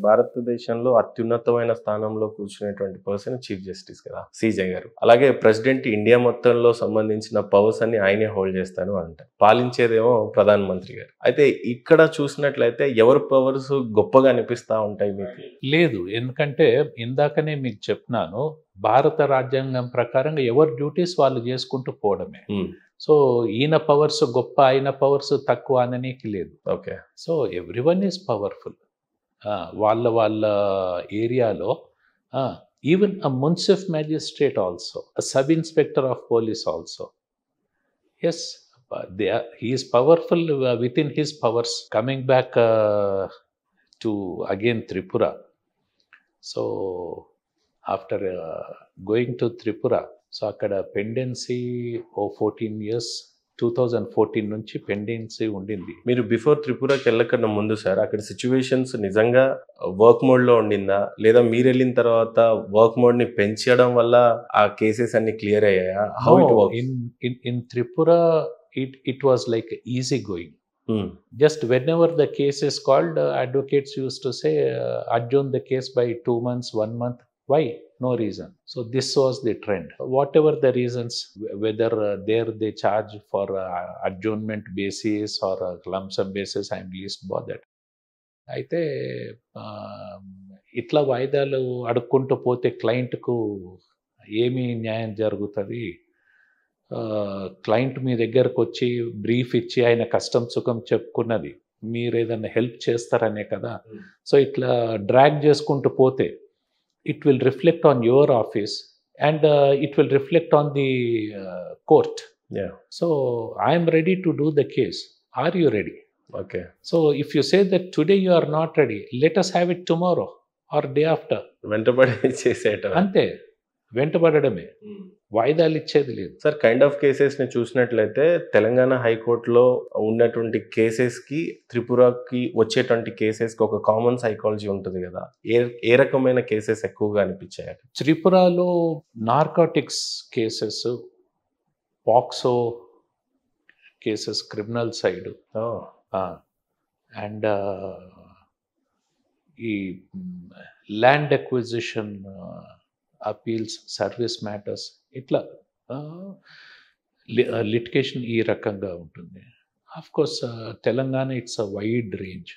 భారతదేశంలో అత్యున్నతమైన స్థానంలో కూర్చునేటువంటి పర్సన్ చీఫ్ జస్టిస్ కదా, సిజే గారు. అలాగే ప్రెసిడెంట్ ఇండియా మొత్తంలో సంబంధించిన పవర్స్ అన్ని ఆయనే హోల్డ్ చేస్తాను అంటారు. పాలించేదేమో ప్రధాన మంత్రి గారు. అయితే ఇక్కడ చూసినట్లయితే ఎవరి పవర్స్ గొప్పగా అనిపిస్తా ఉంటాయి మీకు? లేదు. ఎందుకంటే ఇందాకనే మీకు చెప్పినాను. భారత రాజ్యాంగం ప్రకారంగా ఎవరి డ్యూటీస్ వాళ్ళు చేసుకుంటూ పోవడమే. సో ఈయన పవర్స్ గొప్ప, ఆయన పవర్స్ తక్కువ అననీకి లేదు. Okay. So everyone is powerful. వాళ్ళ వాళ్ళ ఏరియాలో even a munsif magistrate also, a sub inspector of police also. Yes, he is powerful within his powers. Coming back to again Tripura. So after going to Tripura, so అక్కడ pendency 14 years 2014 నుంచి pendency ఉండింది. మీరు before త్రిపురకి వెళ్ళకన్నా ముందు sir అక్కడ situations నిజంగా work mode లో ఉండిందా, లేదా మీరు వెళ్ళిన తర్వాత వర్క్ మోడ్ ని పెంచడం వల్ల ఆ కేసెస్ అన్ని క్లియర్ అయ్యాయా? How it works? In Tripura it was like easy going. Just whenever the case is called, advocates used to say adjourn the case by 2 months, 1 month. Why? No reason. So this was the trend. Whatever the reasons, whether there they charge for adjournment basis or a lump sum basis, I am least bothered. అయితే ఇట్లా వాయిదాలు అడుక్కుంటూ పోతే క్లయింట్కు ఏమి న్యాయం జరుగుతుంది? Client మీ దగ్గరకు వచ్చి brief ఇచ్చి ఆయన కష్టం సుఖం చెప్పుకున్నది మీరు ఏదైనా హెల్ప్ చేస్తారనే కదా. సో ఇట్లా డ్రాగ్ చేసుకుంటూ పోతే it will reflect on your office and it will reflect on the court. Yeah. So I am ready to do the case. Are you ready? Okay. So if you say that today you are not ready, let us have it tomorrow or day after. వెంటబడి చేసేట అంతే, వెంటబడమే, వాయిదాలు ఇచ్చేది లేదు. Sir, kind of cases ని చూసినట్లయితే తెలంగాణ హైకోర్టులో ఉన్నటువంటి కేసెస్ కి త్రిపురకి వచ్చేటువంటి కేసెస్ కి ఒక కామన్ సైకాలజీ ఉంటుంది కదా. ఏ రకమైన కేసెస్ ఎక్కువగా అనిపించాయి? త్రిపురలో narcotics cases, POCSO cases, criminal side, and ఈ land acquisition appeals, service matters, ఇట్లా లిటిగేషన్ ఈ రకంగా ఉంటుంది. Of course Telangana it's a wide range.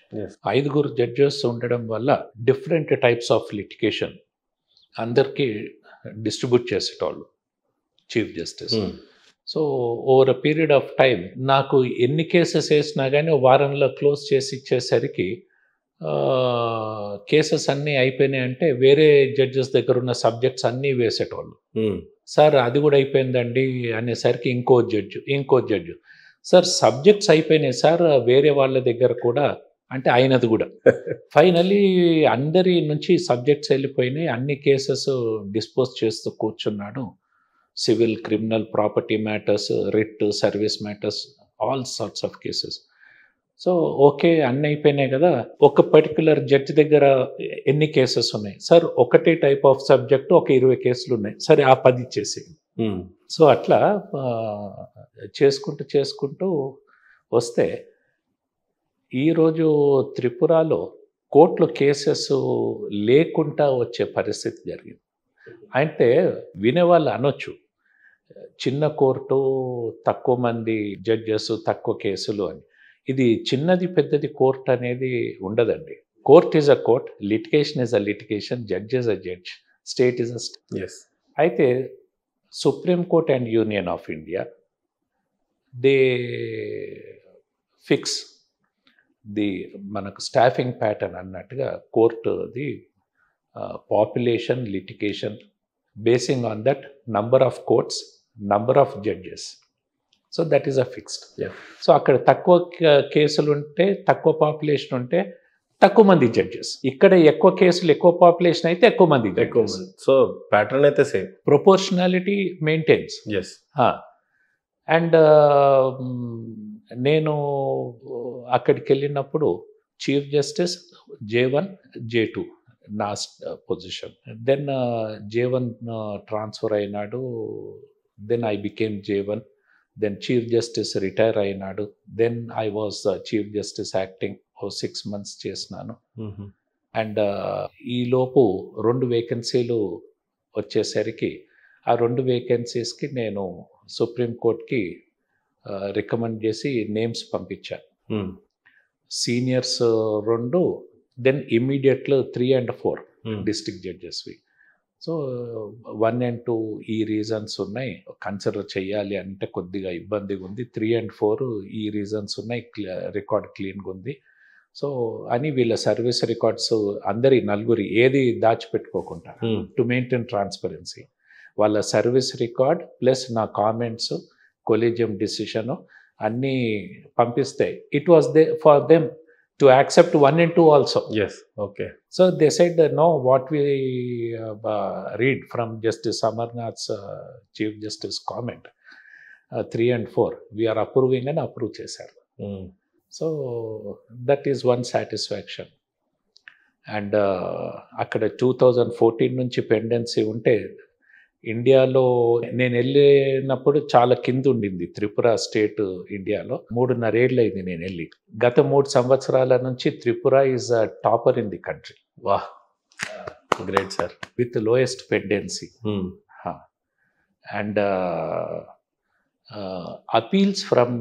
5 judges ఉండడం వల్ల డిఫరెంట్ టైప్స్ ఆఫ్ లిటిగేషన్ అందరికీ డిస్ట్రిబ్యూట్ చేసేటోళ్ళు chief justice. So over a period of time నాకు ఎన్ని కేసెస్ వేసినా కానీ వారంలో క్లోజ్ చేసి ఇచ్చేసరికి కేసెస్ అన్నీ అయిపోయినాయి అంటే వేరే జడ్జెస్ దగ్గర ఉన్న సబ్జెక్ట్స్ అన్నీ వేసేటోళ్ళు. సార్ అది కూడా అయిపోయిందండి అనేసరికి ఇంకో జడ్జు సార్ సబ్జెక్ట్స్ అయిపోయినాయి సార్ వేరే వాళ్ళ దగ్గర కూడా అంటే అయినది కూడా. ఫైనలీ అందరి నుంచి సబ్జెక్ట్స్ వెళ్ళిపోయినాయి, అన్ని కేసెస్ డిస్పోజ్ చేస్తూ కూర్చున్నాడు. Civil, criminal, property matters, writ, service matters, all sorts of cases. So okay, అన్నీ అయిపోయినాయి కదా. ఒక పర్టికులర్ జడ్జి దగ్గర ఎన్ని కేసెస్ ఉన్నాయి సార్? ఒకటే టైప్ ఆఫ్ సబ్జెక్ట్ ఒక 20 కేసులు ఉన్నాయి, సరే ఆ 10 ఇచ్చేసి. సో అట్లా చేసుకుంటూ వస్తే ఈరోజు త్రిపురలో కోర్టులో కేసెస్ లేకుండా వచ్చే పరిస్థితి జరిగింది. అంటే వినేవాళ్ళు అనొచ్చు చిన్న కోర్టు, తక్కువ మంది జడ్జెస్, తక్కువ కేసులు అని. ఇది చిన్నది పెద్దది కోర్ట్ అనేది ఉండదండి. Court is a court, litigation is a litigation, judge is a judge, state is a state. అయితే supreme court and union of India they fix the మనకు స్టాఫింగ్ ప్యాటర్న్ అన్నట్టుగా కోర్టుది population, litigation basing on that number of courts, number of judges. So that is a fixed. So అక్కడ తక్కువ కేసులు ఉంటే, తక్కువ population ఉంటే తక్కువ మంది జడ్జెస్. ఇక్కడ ఎక్కువ కేసులు, ఎక్కువ పాపులేషన్ అయితే ఎక్కువ మంది. సో ప్యాటర్న్ అయితే సేమ్, ప్రొపోర్షనాలిటీ మెయింటైన్స్. అండ్ నేను అక్కడికి వెళ్ళినప్పుడు చీఫ్ జస్టిస్ J1, J2 నా పొజిషన్. దెన్ J1 ట్రాన్స్ఫర్ అయినాడు, then I became J1. Then chief justice retire అయినాడు. Then I was chief justice acting 6 months చేసినాను. అండ్ ఈలోపు 2 వేకెన్సీలు వచ్చేసరికి ఆ 2 వేకెన్సీస్కి నేను సుప్రీంకోర్టుకి రికమెండ్ చేసి నేమ్స్ పంపించాను. Seniors 2, then immediately 3 and 4 district జడ్జెస్వి. సో 1 and 2 ఈ రీజన్స్ ఉన్నాయి, కన్సిడర్ చేయాలి అంటే కొద్దిగా ఇబ్బందిగా ఉంది. 3 and 4 ఈ రీజన్స్ ఉన్నాయి, రికార్డ్ క్లీన్గా ఉంది. సో అని వీళ్ళ సర్వీస్ రికార్డ్స్ అందరి నలుగురి ఏది దాచిపెట్టుకోకుండా టు మెయింటైన్ ట్రాన్స్పరెన్సీ వాళ్ళ సర్వీస్ రికార్డ్ ప్లస్ నా కామెంట్స్, కొలీజియం డిసిషను అన్నీ పంపిస్తే it was they for them to accept 1 and 2 also. Yes, okay. So they said, no, what we read from Justice Amarnath's Chief Justice comment, 3 and 4, we are approving and approve chesaru. So that is one satisfaction. And akkada 2014 nunchi pendency unte ఇండియాలో నేను వెళ్ళినప్పుడు చాలా కింద ఉండింది Tripura state. ఇండియాలో 3.5 ఏళ్ళు అయింది నేను వెళ్ళి. గత 3 సంవత్సరాల నుంచి Tripura is topper in the country. వాహ్, great sir. With lowest pendency. And appeals from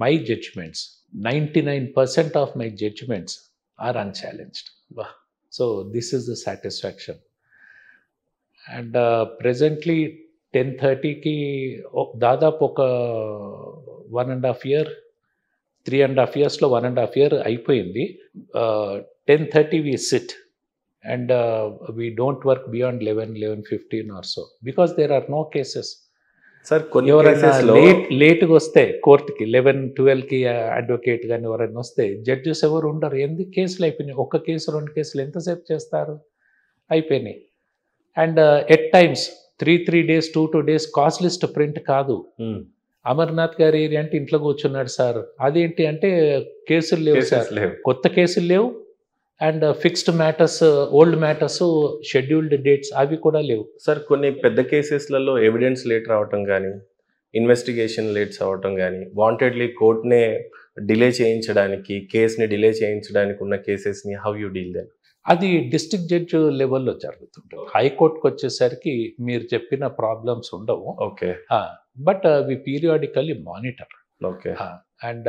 my judgments, 99% of my judgments are unchallenged. వాహ్. So this is the satisfaction. And presently 10:30కి దాదాపు ఒక 1.5 year, 3.5 yearsలో 1.5 year అయిపోయింది. 10:30 we sit and we don't work beyond 11:15 or so because there are no cases. Sir కొన్ని లేట్గా వస్తే కోర్టుకి 11-12కి advocate కానీ ఎవరైనా వస్తే జడ్జెస్ ఎవరు ఉండరు. ఎందుకు కేసులు అయిపోయినాయి, ఒక్క కేసు 2 కేసులు ఎంతసేపు చేస్తారు, అయిపోయినాయి. And at times 3 days 2 days cost list print కాదు. అమర్నాథ్ గారి ఏరియా అంటే ఇంట్లో కూర్చున్నాడు సార్, అదేంటి అంటే కేసులు లేవు సార్, కొత్త కేసులు లేవు. And fixed matters, old matters, scheduled dates అవి కూడా లేవు సార్. కొన్ని పెద్ద కేసెస్లలో ఎవిడెన్స్ లేట్ రావటం కానీ, ఇన్వెస్టిగేషన్ లేట్స్ అవ్వటం కానీ, వాంటెడ్లీ కోర్టునే డిలే చేయించడానికి, కేసుని డిలే చేయించడానికి ఉన్న కేసెస్ని హౌ యూ డీల్ దెన్? అది డిస్ట్రిక్ట్ జడ్జ్ లెవెల్లో జరుగుతుంటుంది. హైకోర్టుకి వచ్చేసరికి మీరు చెప్పిన ప్రాబ్లమ్స్ ఉండవు. Okay. But we periodically monitor. Okay. And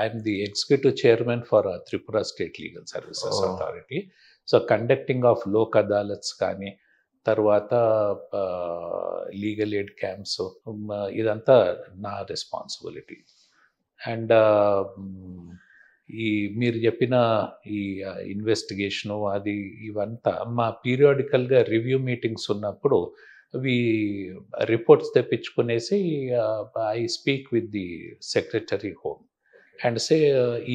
I'm the executive chairman for Tripura state legal services authority. So conducting of Lok Adalats కానీ, తర్వాత లీగల్ ఎయిడ్ క్యాంప్స్, ఇదంతా నా రెస్పాన్సిబిలిటీ. అండ్ ఈ మీరు చెప్పిన ఈ ఇన్వెస్టిగేషను అది ఇవంతా మా పీరియాడికల్గా రివ్యూ మీటింగ్స్ ఉన్నప్పుడు అవి రిపోర్ట్స్ తెప్పించుకునేసి I speak with the secretary home and say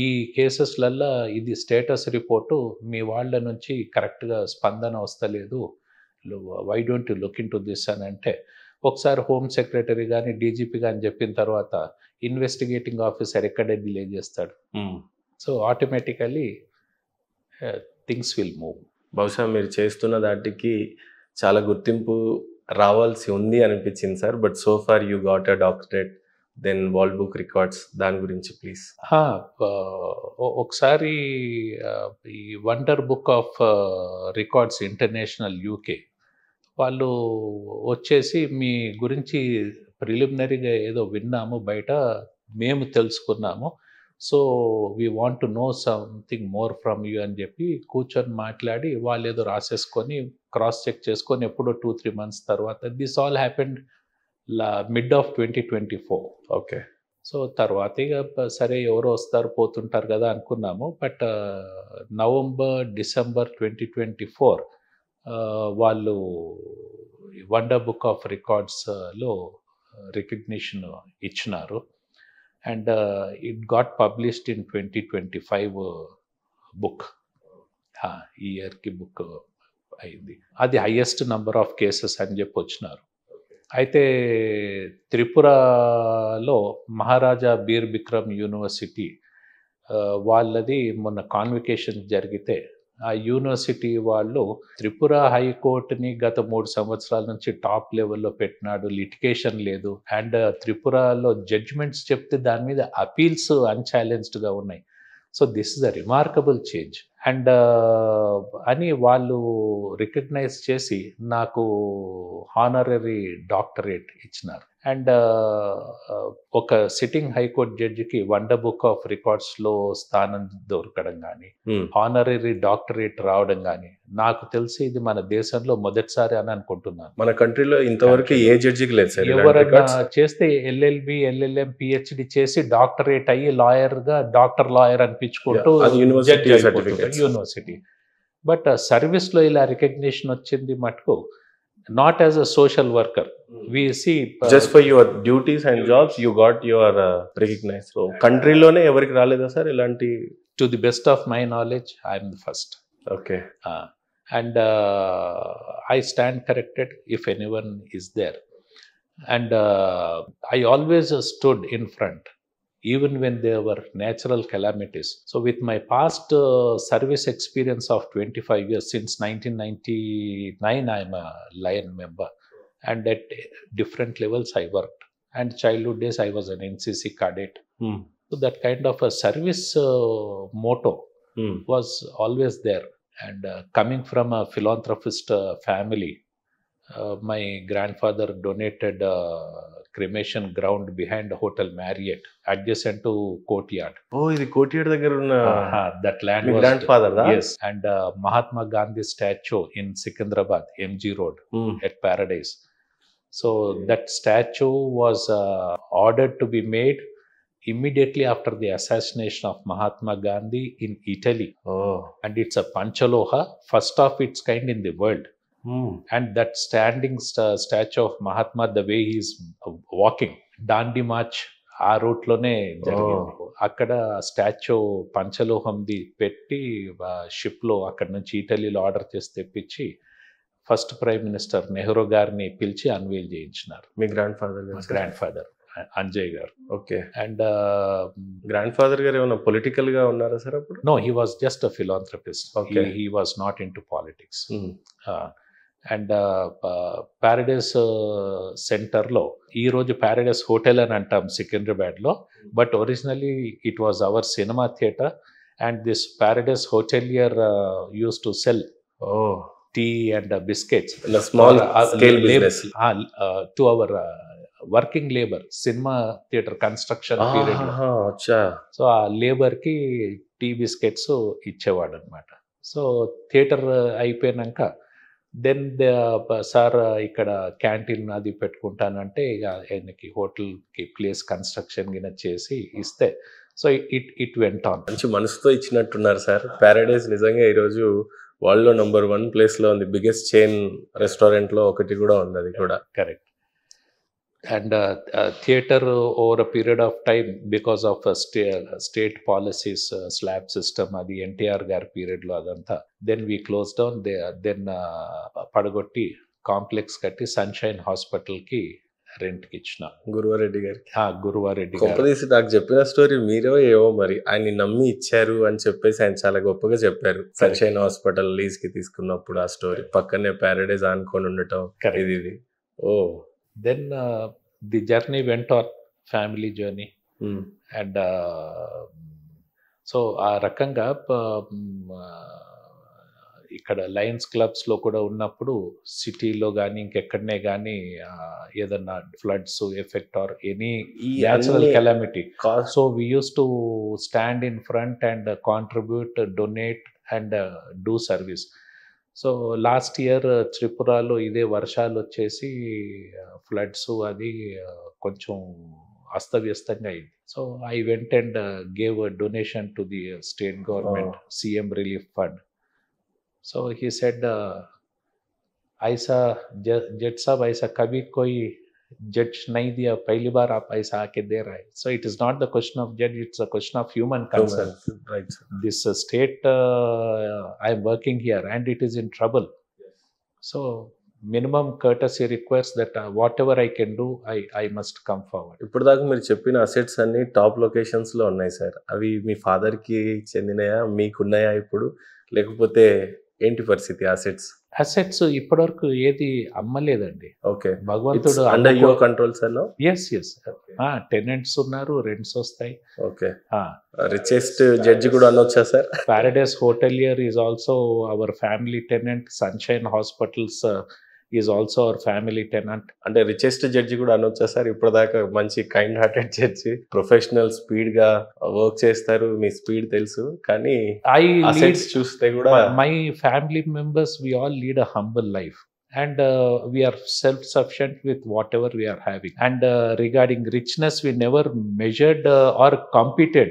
ఈ కేసెస్లల్లో ఇది స్టేటస్ రిపోర్టు మీ వాళ్ళ నుంచి కరెక్ట్గా స్పందన వస్తలేదు, why don't you look into this అని అంటే ఒకసారి హోమ్ సెక్రటరీ కానీ డీజీపీ కానీ చెప్పిన తర్వాత ఇన్వెస్టిగేటింగ్ ఆఫీసర్ ఎక్కడే డిలే చేస్తాడు. So automatically things will move. బహుశా మీరు చేస్తున్న దాటికి చాలా గుర్తింపు రావాల్సి ఉంది అనిపించింది sir. But so far you got a doctorate, then world book records, దాని గురించి ప్లీజ్. ఒకసారి ఈ wonder book of records international UK వాళ్ళు వచ్చేసి మీ గురించి ప్రిలిమినరీగా ఏదో విన్నాము, బయట మేము తెలుసుకున్నాము, so we want to know something more from you అని చెప్పి కూర్చొని మాట్లాడి వాళ్ళు ఏదో రాసేసుకొని క్రాస్ చెక్ చేసుకొని ఎప్పుడో 2-3 months తర్వాత this all happened mid of 2024. Okay. So తర్వాత ఇక సరే ఎవరో వస్తారు పోతుంటారు కదా అనుకున్నాము. బట్ November-December 2024 వాళ్ళు వండర్ బుక్ ఆఫ్ రికార్డ్స్లో రికగ్నిషన్ ఇచ్చినారు. And it got published in 2025 book. ఈ ఇయర్కి బుక్ అయింది. అది హైయెస్ట్ నెంబర్ ఆఫ్ కేసెస్ అని చెప్పి వచ్చినారు. అయితే త్రిపురలో మహారాజా బీర్ బిక్రమ్ యూనివర్సిటీ వాళ్ళది మొన్న కాన్వికేషన్ జరిగితే ఆ యూనివర్సిటీ వాళ్ళు త్రిపుర హైకోర్టుని గత 3 సంవత్సరాల నుంచి టాప్ లెవెల్లో పెట్టినాడు, లిటిగేషన్ లేదు, అండ్ త్రిపురలో జడ్జ్మెంట్స్ చెప్తే దాని మీద అపీల్స్ అన్ఛాలెంజ్డ్గా ఉన్నాయి. So this is a remarkable change. And అని వాళ్ళు రికగ్నైజ్ చేసి నాకు హానరరీ డాక్టరేట్ ఇచ్చినారు. అండ్ ఒక సిట్టింగ్ హైకోర్టు జడ్జికి వండర్ బుక్ ఆఫ్ రికార్డ్స్లో స్థానం దొరకడం కానీ, హానరరీ డాక్టరేట్ రావడం కానీ, నాకు తెలిసి ఇది మన దేశంలో మొదటిసారి అని అనుకుంటున్నాను. మన కంట్రీలో ఇంతవరకు ఏ జడ్జికి లేదు సార్. ఎవరైనా చేస్తే LLB, LLM, PhD చేసి డాక్టరేట్ అయ్యి లాయర్గా లాయర్ అనిపించుకుంటూ యూనివర్సిటీ. బట్ సర్వీస్లో ఇలా రికగ్నిషన్ వచ్చింది మటుకు not as a social worker. We see just for your duties and jobs you got your recognized. So కంట్రీలోనే ఎవరికి రాలేదా సార్ ఇలాంటి? To the best of my knowledge, I am the first. Okay. And I stand corrected if anyone is there. And I always stood in front, even when there were natural calamities. So with my past service experience of 25 years, since 1999, I am a Lion member. And at different levels I worked. And childhood days I was an NCC cadet. So that kind of a service motto was always there. And coming from a philanthropist family, my grandfather donated cremation ground behind Hotel Marriott, adjacent to Courtyard. Oh, ఇది కోటియాడ్ దగ్గర ఉన్న that land was grandfather. Yes, and Mahatma Gandhi statue in Secunderabad, MG Road, at Paradise. So that statue was ordered to be made immediately after the assassination of Mahatma Gandhi in Italy. And it's a Panchaloha, first of its kind in the world. And that standing statue of Mahatma, the way he is walking, Dandi March, ఆ రూట్లోనే జరిగింది. అక్కడ statue పంచలోహంది పెట్టి షిప్లో అక్కడ నుంచి ఇటలీలో order చేసి తెప్పించి ఫస్ట్ ప్రైమ్ మినిస్టర్ నెహ్రూ గారిని పిలిచి అన్వీల్ చేయించినారు. మీ గ్రాండ్ ఫాదర్ అంజయ్ గారు. ఓకే. అండ్ గ్రాండ్ ఫాదర్ గారు ఏమైనా పొలిటికల్ గా ఉన్నారా సార్ అప్పుడు? No, he was just a philanthropist. He was not into politics. And Paradise సెంటర్లో ఈరోజు ప్యారడైస్ హోటల్ అని అంటాం సికింద్రాబాద్లో, but originally it was our cinema theatre. And this Paradise hotelier use to sell tea and biscuits, a small scale business to our working labor, cinema theater construction period lo. So ఆ labour కి tea biscuits ఇచ్చేవాడు అనమాట. So theatre అయిపోయినాక then sir ఇక్కడ canteen అది పెట్టుకుంటానంటే ఇక ఆయనకి హోటల్కి ప్లేస్ కన్స్ట్రక్షన్ గిన చేసి ఇస్తే సో ఇట్ వెంట్ ఆన్. మంచి మనసుతో ఇచ్చినట్టున్నారు సార్. ప్యారడైస్ నిజంగా ఈరోజు వరల్డ్లో నెంబర్ 1 ప్లేస్లో ఉంది. బిగ్గెస్ట్ చైన్ రెస్టారెంట్లో ఒకటి కూడా ఉంది, అది కూడా. Correct. And theatre over a period of time because of state policies, slab system, అది ఎన్టీఆర్ గారి పీరియడ్లో అదంతా. Then we close down. Then పడగొట్టి కాంప్లెక్స్ కట్టి సన్షైన్ హాస్పిటల్కి రెంట్కి ఇచ్చిన గురువారెడ్డి గారికి. గురువారెడ్డి గారు నాకు చెప్పిన స్టోరీ మీరో ఏవో మరి, ఆయన్ని నమ్మి ఇచ్చారు అని చెప్పేసి ఆయన చాలా గొప్పగా చెప్పారు. సన్షైన్ హాస్పిటల్ లీజ్ కి తీసుకున్నప్పుడు ఆ స్టోరీ, పక్కనే ప్యారడైజ్ ఆనుకొని ఉండటం, ఇది. Oh then the journey went on, family journey. And so ఆ రకంగా ఇక్కడ లయన్స్ క్లబ్స్లో కూడా ఉన్నప్పుడు సిటీలో కానీ ఇంకెక్కడనే కానీ ఏదన్నా floods effect or any natural calamity, so we use to stand in front and contribute, donate and do service. So last year త్రిపురలో ఇదే వర్షాలు వచ్చేసి ఫ్లడ్స్ అది కొంచెం అస్తవ్యస్తంగా అయింది. So I went and gave a donation to the state government CM relief fund. So he said, ऐसा जज साहब ऐसा कभी कोई जज नहीं दिया, पहली बार आप ऐसा आके दे रहे हैं. So it is not the question of judge, it's a question of human concern. Right. This state, I am working here and it is in trouble. Yes. So minimum courtesy requires that whatever I can do, I must come forward. ఇప్పుడు దాకా మీరు చెప్పిన assets అన్ని top లొకేషన్స్లో ఉన్నాయి sir. అవి మీ ఫాదర్కి చెందినయా, మీకున్నాయా ఇప్పుడు, లేకపోతే ఏంటి పరిస్థితి అసెట్స్? అసెట్స్ ఇప్పటివరకు ఏది అమ్మలేదండి. ఓకే. భగవంతుడు under your control sir now? Yes yes tenants ఉన్నారు, రెంట్స్ వస్తాయి. ఓకే. రిచెస్ట్ జడ్జి కూడా అనొచ్చా sir? Paradise Hotelier is also our family tenant. Sunshine Hospitals is also our family tenant. అంటే రిచెస్ట్ జడ్జి కూడా అనొచ్చా సార్? ఇప్పటిదాకా మంచి kind hearted judge, professional speed గా వర్క్ చేస్తారు, మీ స్పీడ్ తెలుసు, కానీ అసెట్స్ చూస్తే కూడా my family members, we all lead a humble life. And we are self-sufficient with whatever we are having. And regarding richness, we never measured or competed.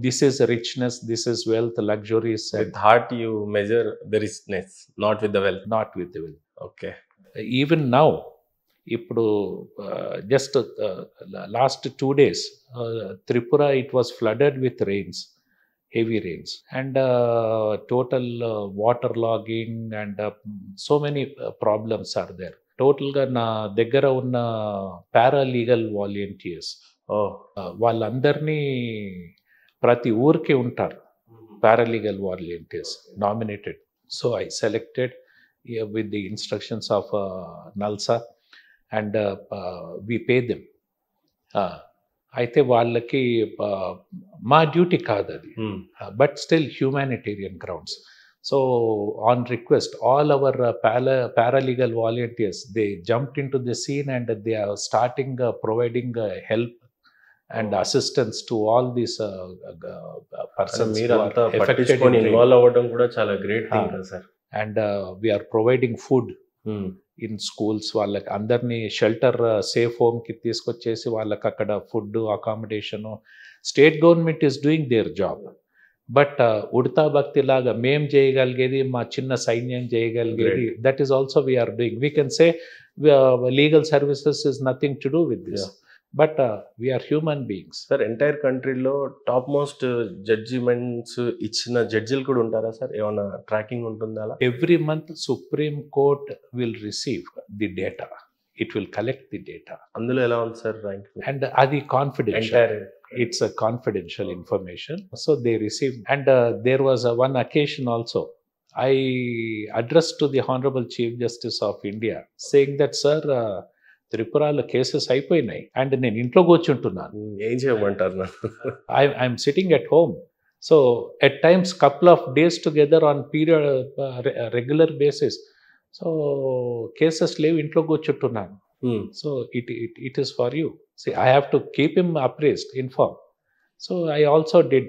This is richness, this is wealth, luxuries. with heart you measure the richness, not with the wealth. Not with the wealth. Okay. Even now, ఇప్పుడు just last 2 days, Tripura, it was flooded with rains, heavy rains, and total water logging and so many problems are there. Totalగా నా దగ్గర ఉన్న paralegal volunteers వాళ్ళందరినీ ప్రతి ఊరికి ఉంటారు paralegal volunteers nominated. So I selected with the instructions of NALSA and we pay them. అయితే వాళ్ళకి మా డ్యూటీ కాదు అది, but still humanitarian grounds. So on request all our paralegal volunteers, they jumped into the scene and they are starting providing help and assistance to all these persons మీరు who అంతా are affected పట్టించుకొని in rain. Involve అవ్వడం కూడా చాలా great thing కదా sir. And we are providing food in schools. వాళ్ళకి అందరినీ shelter safe హోమ్కి తీసుకొచ్చేసి వాళ్ళకి అక్కడ food accommodation. State government is doing their job, but ఉడతా భక్తి లాగా మేం చేయగలిగేది, మా చిన్న సైన్యం చేయగలిగేది, that is also we're doing. We can say legal services is nothing to do with this, but we're human beings. Sir entire కంట్రీలో టాప్ మోస్ట్ జడ్జిమెంట్స్ ఇచ్చిన జడ్జిలు కూడా ఉంటారా సార్? ఏమైనా ట్రాకింగ్ ఉంటుందా అలా? Every month Supreme Court will receive the data. It will collect the data. అందులో ఎలా ఉంది సార్ ర్యాంక్? And అది confidential. Entire It's a confidential information. So they receive. And there was one occasion also. I addressed to the Honorable Chief Justice of India saying that, sir, త్రిపురాలో cases అయిపోయినాయి and నేను ఇంట్లో కూర్చుంటున్నాను. ఏం చేయమంటారు నన్ను? I'm sitting at home. So at times couple of days together on period regular basis. So cases లేవు, ఇంట్లో కూర్చుంటున్నాను. So it is for you. See, I have to keep him appraised, informed. So I also did